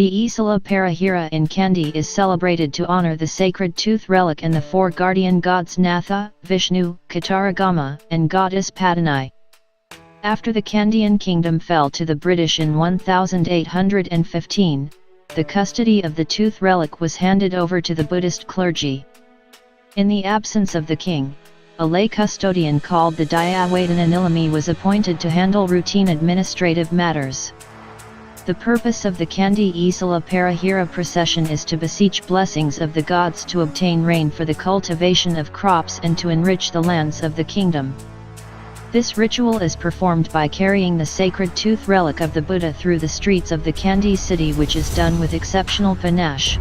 The Esala Perahera in Kandy is celebrated to honor the sacred tooth relic and the four guardian gods Natha, Vishnu, Kataragama, and goddess Peradeniya. After the Kandyan kingdom fell to the British in 1815, the custody of the tooth relic was handed over to the Buddhist clergy. In the absence of the king, a lay custodian called the Dyawadana Nilami was appointed to handle routine administrative matters. The purpose of the Kandy Esala Pageant procession is to beseech blessings of the gods to obtain rain for the cultivation of crops and to enrich the lands of the kingdom. This ritual is performed by carrying the sacred tooth relic of the Buddha through the streets of the Kandy city, which is done with exceptional panache.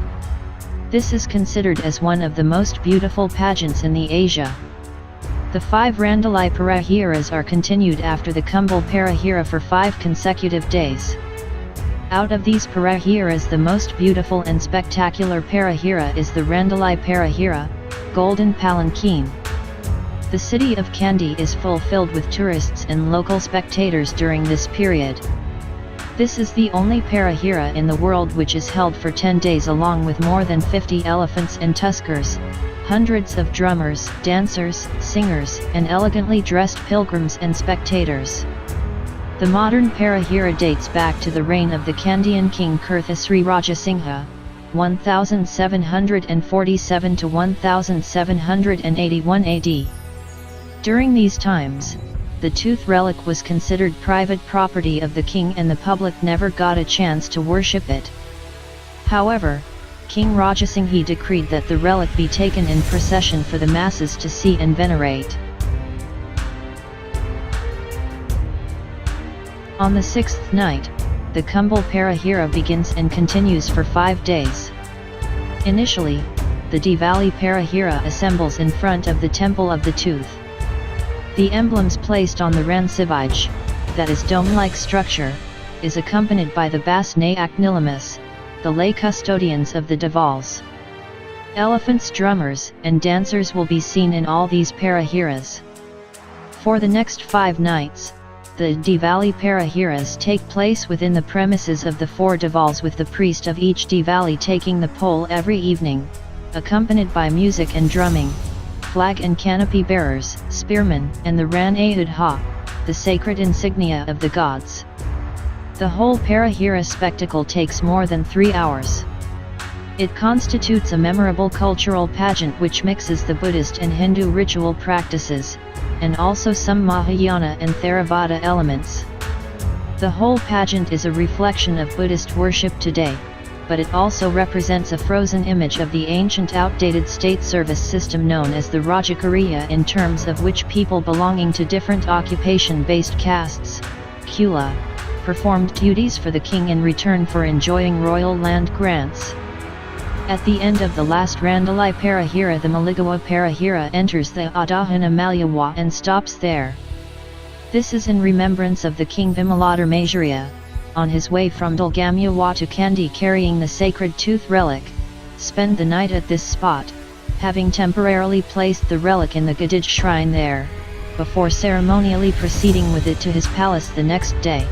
This is considered as one of the most beautiful pageants in the Asia. The 5 Randalai Peraheras are continued after the Kumbal Perahera for 5 consecutive days. Out of these Peraheras, the most beautiful and spectacular Perahera is the Randalai Perahera, Golden Palanquin. The city of Kandy is filled with tourists and local spectators during this period. This is the only Perahera in the world which is held for 10 days, along with more than 50 elephants and tuskers, hundreds of drummers, dancers, singers, and elegantly dressed pilgrims and spectators. The modern Perahera dates back to the reign of the Kandyan king Kirthasri Rajasingha, 1747 to 1781 AD. During these times, the tooth relic was considered private property of the king and the public never got a chance to worship it. However, King Rajasingha decreed that the relic be taken in procession for the masses to see and venerate. On the 6th night, the Kumbal Perahera begins and continues for 5 days. Initially, the Diwali Perahera assembles in front of the Temple of the Tooth. The emblems placed on the Ransivij, that is dome-like structure, is accompanied by the Bas Nayak Nilamas, the lay custodians of the Devals. Elephants, drummers, and dancers will be seen in all these Peraheras. For the next 5 nights, the Diwali Peraheras take place within the premises of the 4 Devals, with the priest of each Diwali taking the pole every evening, accompanied by music and drumming, flag and canopy bearers, spearmen, and the Ran Ahudha, the sacred insignia of the gods. The whole Perahera spectacle takes more than 3 hours. It constitutes a memorable cultural pageant which mixes the Buddhist and Hindu ritual practices, and also some Mahayana and Theravada elements. The whole pageant is a reflection of Buddhist worship today, but it also represents a frozen image of the ancient outdated state service system known as the Rajakariya, in terms of which people belonging to different occupation-based castes, Kula, performed duties for the king in return for enjoying royal land grants. At the end of the last Randalai Perahera, the Maligawa Perahera enters the Adahana Malyawa and stops there. This is in remembrance of the king Vimaladar Maurya, on his way from Dalgamyawa to Kandy carrying the sacred tooth relic, spend the night at this spot, having temporarily placed the relic in the Gadij shrine there, before ceremonially proceeding with it to his palace the next day.